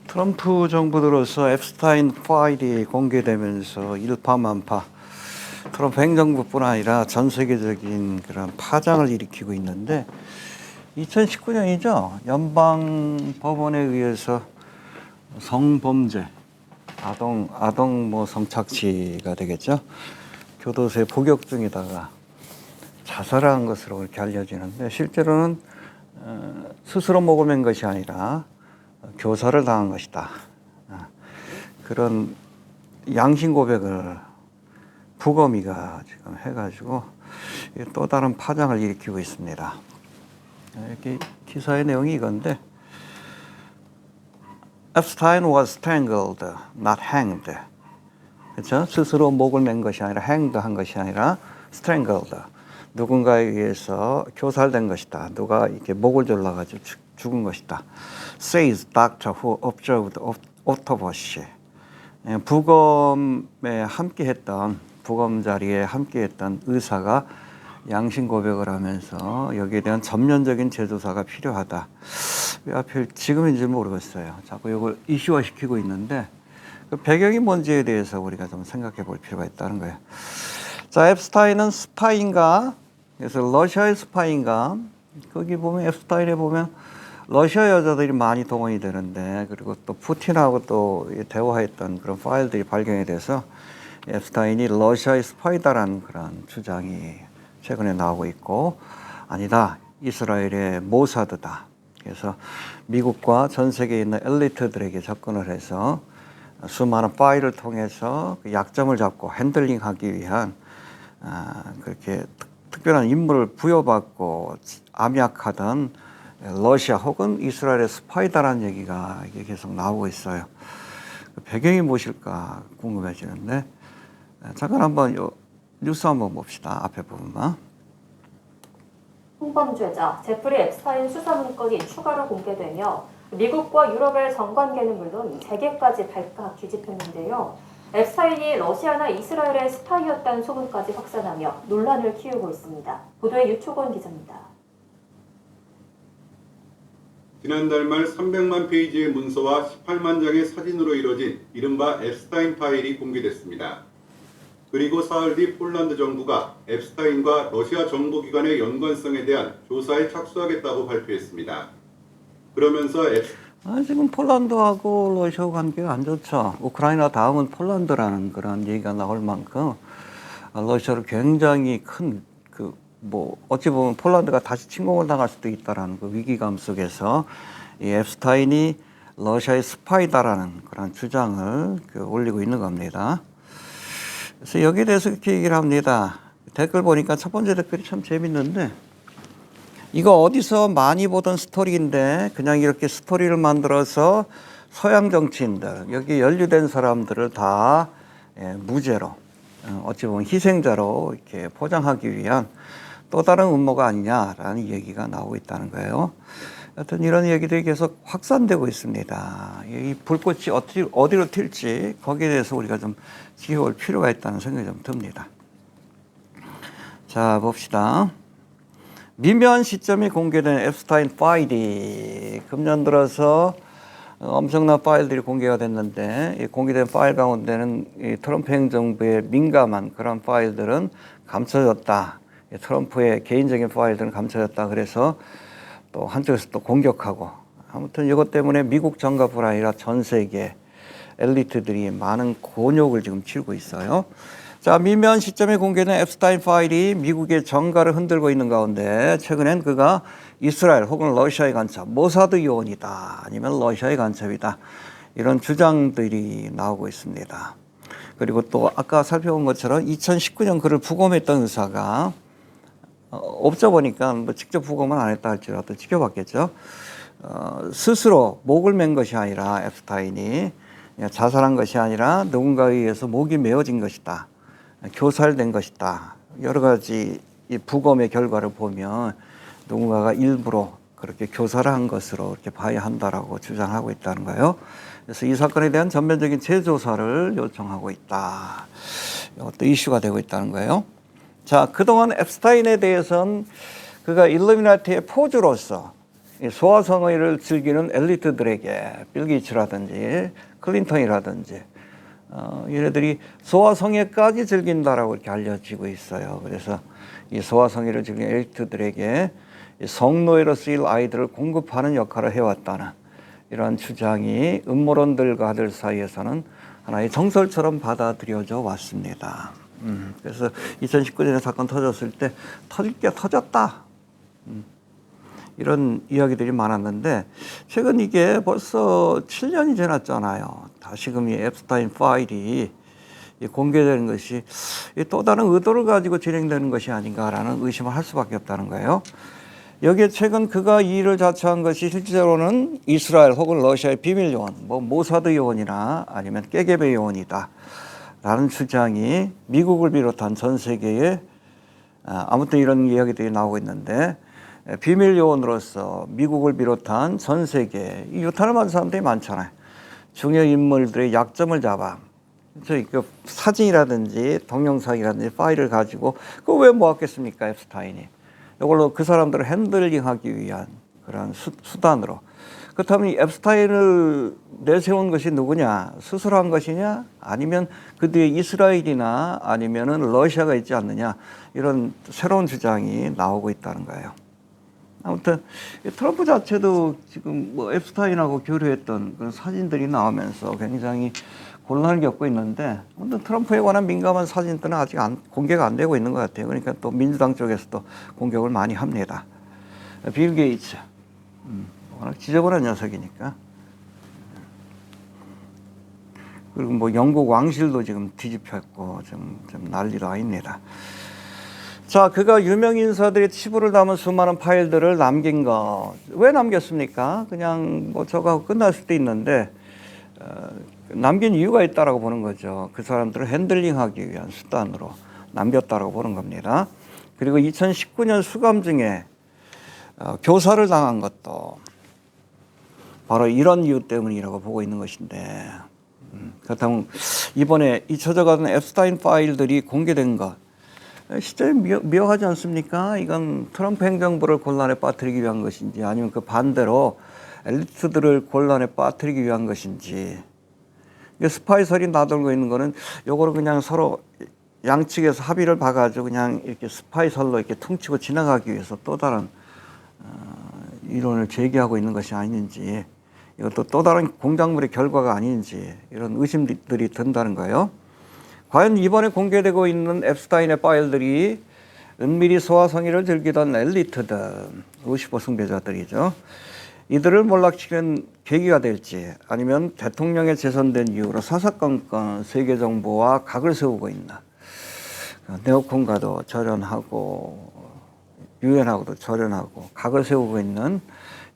트럼프 정부 들어서 앱스타인 파일이 공개되면서 일파만파 트럼프 행정부뿐 아니라 전 세계적인 그런 파장을 일으키고 있는데 2019년이죠. 연방 법원에 의해서 성범죄, 아동 뭐 성착취가 되겠죠. 교도소에 복역 중에다가 자살한 것으로 이렇게 알려지는데 실제로는 스스로 목을 맨 것이 아니라 교사를 당한 것이다. 그런 양심 고백을 부검이가 지금 해가지고 또 다른 파장을 일으키고 있습니다. 이렇게 기사의 내용이 이건데 Epstein was strangled, not hanged. 그렇죠? 스스로 목을 맨 것이 아니라 hanged 한 것이 아니라 strangled. 누군가에 의해서 교살된 것이다. 누가 이렇게 목을 졸라가지고 죽은 것이다. Says doctor who observed autopsy. 부검에 함께했던 부검 자리에 함께했던 의사가 양심 고백을 하면서 여기에 대한 전면적인 재조사가 필요하다. 왜 하필 지금인지 모르겠어요. 자꾸 이걸 이슈화시키고 있는데 그 배경이 뭔지에 대해서 우리가 좀 생각해 볼 필요가 있다는 거예요. 자, 앱스타인은 스파인가? 그래서 러시아의 스파인가? 거기 보면 앱스타인에 보면 러시아 여자들이 많이 동원이 되는데 그리고 또 푸틴하고 또 대화했던 그런 파일들이 발견이 돼서 앱스타인이 러시아의 스파이다라는 그런 주장이 최근에 나오고 있고 아니다. 이스라엘의 모사드다. 그래서 미국과 전 세계에 있는 엘리트들에게 접근을 해서 수많은 파일을 통해서 그 약점을 잡고 핸들링하기 위한 그렇게 특별한 임무를 부여받고 암약하던 러시아 혹은 이스라엘의 스파이다라는 얘기가 이게 계속 나오고 있어요. 그 배경이 무엇일까 궁금해지는데 잠깐 한번 요 뉴스 한번 봅시다. 앞에 부분만. 성범죄자 제프리 앱스타인 수사 문건이 추가로 공개되며 미국과 유럽의 정관계는 물론 세계까지 발칵 뒤집혔는데요. 앱스타인이 러시아나 이스라엘의 스파이였다는 소문까지 확산하며 논란을 키우고 있습니다. 보도에 유초건 기자입니다. 지난달 말 300만 페이지의 문서와 18만 장의 사진으로 이뤄진 이른바 앱스타인 파일이 공개됐습니다. 그리고 사흘 뒤 폴란드 정부가 앱스타인과 러시아 정보기관의 연관성에 대한 조사에 착수하겠다고 발표했습니다. 그러면서 지금 폴란드하고 러시아 관계가 안 좋죠. 우크라이나 다음은 폴란드라는 그런 얘기가 나올 만큼 러시아로 굉장히 큰 어찌 보면 폴란드가 다시 침공을 당할 수도 있다라는 그 위기감 속에서 이 앱스타인이 러시아의 스파이다라는 그런 주장을 올리고 있는 겁니다. 그래서 여기에 대해서 이렇게 얘기를 합니다. 댓글 보니까 첫 번째 댓글이 참 재밌는데 이거 어디서 많이 보던 스토리인데 그냥 이렇게 스토리를 만들어서 서양 정치인들 여기 연루된 사람들을 다 무죄로 어찌 보면 희생자로 이렇게 포장하기 위한 또 다른 음모가 아니냐라는 얘기가 나오고 있다는 거예요. 하여튼 이런 얘기들이 계속 확산되고 있습니다. 이 불꽃이 어디로 튈지 거기에 대해서 우리가 좀 지켜볼 필요가 있다는 생각이 좀 듭니다. 자, 봅시다. 미묘한 시점이 공개된 앱스타인 파일이 금년 들어서 엄청난 파일들이 공개가 됐는데 이 공개된 파일 가운데는 이 트럼프 행정부의 민감한 그런 파일들은 감춰졌다. 트럼프의 개인적인 파일들은 감춰졌다. 그래서 또 한쪽에서 또 공격하고 아무튼 이것 때문에 미국 정가뿐 아니라 전 세계 엘리트들이 많은 곤욕을 지금 치르고 있어요. 자, 미묘한 시점에 공개된 앱스타인 파일이 미국의 정가를 흔들고 있는 가운데 최근엔 그가 이스라엘 혹은 러시아의 간첩, 모사드 요원이다 아니면 러시아의 간첩이다 이런 주장들이 나오고 있습니다. 그리고 또 아까 살펴본 것처럼 2019년 그를 부검했던 의사가 없어 보니까 뭐 직접 부검은 안 했다 할지라도 지켜봤겠죠. 스스로 목을 맨 것이 아니라 앱스타인이 자살한 것이 아니라 누군가에 의해서 목이 메어진 것이다. 교살된 것이다. 여러 가지 이 부검의 결과를 보면 누군가가 일부러 그렇게 교살을 한 것으로 이렇게 봐야 한다라고 주장하고 있다는 거예요. 그래서 이 사건에 대한 전면적인 재조사를 요청하고 있다. 이것도 이슈가 되고 있다는 거예요. 자, 그동안 앱스타인에 대해서는 그가 일루미나티의 포주로서 이 소아성애를 즐기는 엘리트들에게 빌 게이츠라든지 클린턴이라든지 얘네들이 소아성애까지 즐긴다라고 이렇게 알려지고 있어요. 그래서 이 소아성애를 즐기는 엘리트들에게 성노예로 쓰일 아이들을 공급하는 역할을 해왔다는 이런 주장이 음모론들과들 사이에서는 하나의 정설처럼 받아들여져 왔습니다. 그래서 2019년에 사건 터졌을 때 터질 게 터졌다. 이런 이야기들이 많았는데 최근 이게 벌써 7년이 지났잖아요. 다시금 이 앱스타인 파일이 공개되는 것이 또 다른 의도를 가지고 진행되는 것이 아닌가라는 의심을 할 수밖에 없다는 거예요. 여기에 최근 그가 이 일을 자처한 것이 실제로는 이스라엘 혹은 러시아의 비밀 요원, 뭐 모사드 요원이나 아니면 깨게베 요원이다 라는 주장이 미국을 비롯한 전 세계에 아무튼 이런 이야기들이 나오고 있는데, 비밀 요원으로서 미국을 비롯한 전 세계에 이 유탄을 맞은 사람들이 많잖아요. 중요 인물들의 약점을 잡아 저희 그 사진이라든지 동영상이라든지 파일을 가지고 그거 왜 모았겠습니까, 앱스타인이. 이걸로 그 사람들을 핸들링하기 위한 그런 수단으로. 그렇다면 이 앱스타인을 내세운 것이 누구냐? 스스로 한 것이냐? 아니면 그 뒤에 이스라엘이나 아니면은 러시아가 있지 않느냐? 이런 새로운 주장이 나오고 있다는 거예요. 아무튼 트럼프 자체도 지금 뭐 앱스타인하고 교류했던 그런 사진들이 나오면서 굉장히 곤란을 겪고 있는데, 아무튼 트럼프에 관한 민감한 사진들은 아직 공개가 안 되고 있는 것 같아요. 그러니까 또 민주당 쪽에서도 공격을 많이 합니다. 빌 게이츠, 워낙 지저분한 녀석이니까. 그리고 뭐 영국 왕실도 지금 뒤집혔고 좀 난리도 아닙니다. 자, 그가 유명 인사들의 치부를 담은 수많은 파일들을 남긴 거, 왜 남겼습니까? 그냥 뭐 저거 끝날 수도 있는데 남긴 이유가 있다라고 보는 거죠. 그 사람들을 핸들링하기 위한 수단으로 남겼다라고 보는 겁니다. 그리고 2019년 수감 중에 교사를 당한 것도 바로 이런 이유 때문이라고 보고 있는 것인데, 그렇다면 이번에 잊혀져가는 앱스타인 파일들이 공개된 것, 시점이 묘하지 않습니까? 이건 트럼프 행정부를 곤란에 빠뜨리기 위한 것인지 아니면 그 반대로 엘리트들을 곤란에 빠뜨리기 위한 것인지. 스파이설이 나돌고 있는 거는 요거를 그냥 서로 양측에서 합의를 봐가지고 그냥 이렇게 스파이설로 이렇게 퉁치고 지나가기 위해서 또 다른 이론을 제기하고 있는 것이 아닌지, 이것도 또 다른 공작물의 결과가 아닌지 이런 의심들이 든다는 거예요. 과연 이번에 공개되고 있는 앱스타인의 파일들이 은밀히 소아성애를 즐기던 엘리트들, 루시퍼 숭배자들이죠. 이들을 몰락시키는 계기가 될지, 아니면 대통령에 재선된 이후로 사사건건 세계 정부와 각을 세우고 있는, 네오콘과도 절연하고 유엔하고도 절연하고 각을 세우고 있는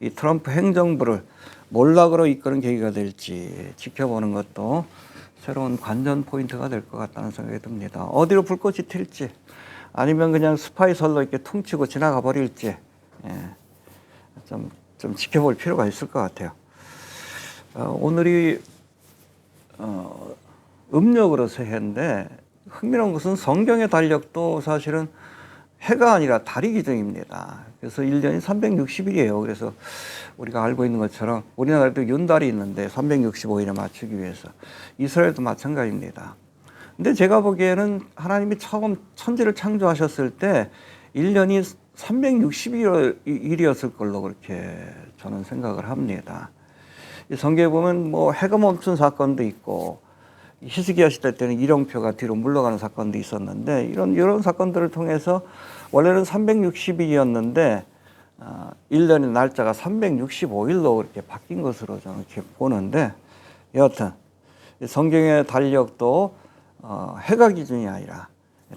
이 트럼프 행정부를 몰락으로 이끄는 계기가 될지 지켜보는 것도 새로운 관전 포인트가 될 것 같다는 생각이 듭니다. 어디로 불꽃이 튈지, 아니면 그냥 스파이설로 이렇게 퉁치고 지나가 버릴지, 좀 지켜볼 필요가 있을 것 같아요. 오늘이 음력으로 새해인데, 흥미로운 것은 성경의 달력도 사실은 해가 아니라 달이 기준입니다. 그래서 1년이 360일이에요. 그래서 우리가 알고 있는 것처럼 우리나라에도 윤달이 있는데 365일에 맞추기 위해서, 이스라엘도 마찬가지입니다. 근데 제가 보기에는 하나님이 처음 천지를 창조하셨을 때 1년이 360일이었을 걸로 그렇게 저는 생각을 합니다. 성경에 보면 뭐 해가 멈춘 사건도 있고, 히스기야 시대 때는 일용표가 뒤로 물러가는 사건도 있었는데, 이런 사건들을 통해서 원래는 360일이었는데 1년의 날짜가 365일로 이렇게 바뀐 것으로 저는 이렇게 보는데, 여하튼 성경의 달력도 해가 기준이 아니라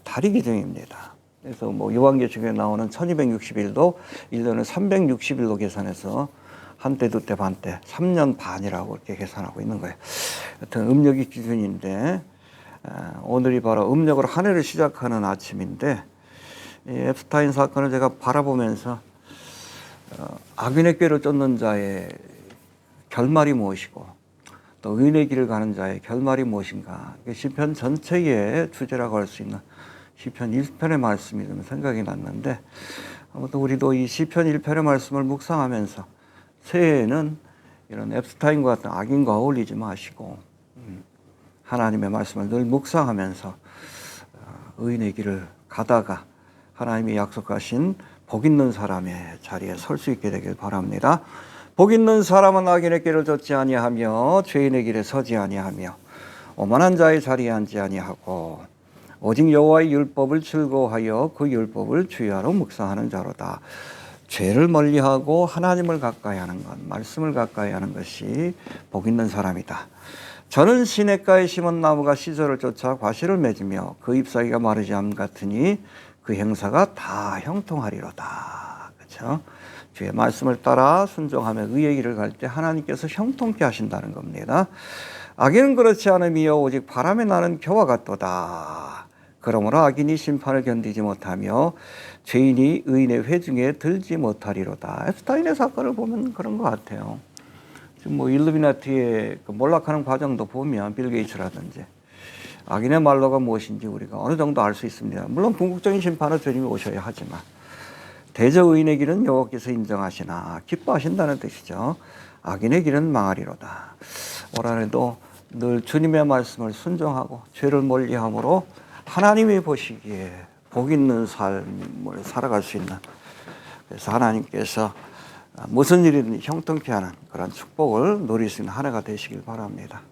달이 기준입니다. 그래서 뭐 요한계시록에 나오는 1260일도 1년을 360일로 계산해서 한때 두때 반때 3년 반이라고 이렇게 계산하고 있는 거예요. 여튼 음력이 기준인데, 오늘이 바로 음력으로 한 해를 시작하는 아침인데, 이 앱스타인 사건을 제가 바라보면서 악인의 꾀를 쫓는 자의 결말이 무엇이고 또 의인의 길을 가는 자의 결말이 무엇인가, 시편 전체의 주제라고 할 수 있는 시편 1편의 말씀이 좀 생각이 났는데, 아무튼 우리도 이 시편 1편의 말씀을 묵상하면서 새해에는 이런 앱스타인과 같은 악인과 어울리지 마시고 하나님의 말씀을 늘 묵상하면서 의인의 길을 가다가 하나님이 약속하신 복 있는 사람의 자리에 설 수 있게 되길 바랍니다. 복 있는 사람은 악인의 길을 걷지 아니하며 죄인의 길에 서지 아니하며 오만한 자의 자리에 앉지 아니하고 오직 여호와의 율법을 즐거워하여 그 율법을 주야로 묵상하는 자로다. 죄를 멀리하고 하나님을 가까이 하는 것, 말씀을 가까이 하는 것이 복 있는 사람이다. 저는 시냇가에 심은 나무가 시절을 쫓아 과실을 맺으며 그 잎사귀가 마르지 않음 같으니 그 행사가 다 형통하리로다. 그렇죠? 주의 말씀을 따라 순종하며 의의 길을 갈 때 하나님께서 형통케 하신다는 겁니다. 악인은 그렇지 않으며 오직 바람에 나는 겨와 같도다. 그러므로 악인이 심판을 견디지 못하며 죄인이 의인의 회중에 들지 못하리로다. 앱스타인의 사건을 보면 그런 것 같아요. 지금 뭐 일루미나티의 그 몰락하는 과정도 보면 빌 게이츠라든지 악인의 말로가 무엇인지 우리가 어느 정도 알 수 있습니다. 물론 궁극적인 심판은 주님이 오셔야 하지만 대저 의인의 길은 여호와께서 인정하시나 기뻐하신다는 뜻이죠. 악인의 길은 망하리로다. 올 한해도 늘 주님의 말씀을 순종하고 죄를 멀리함으로 하나님이 보시기에 복 있는 삶을 살아갈 수 있는, 그래서 하나님께서 무슨 일이든 형통케 하는 그런 축복을 누릴 수 있는 한 해가 되시길 바랍니다.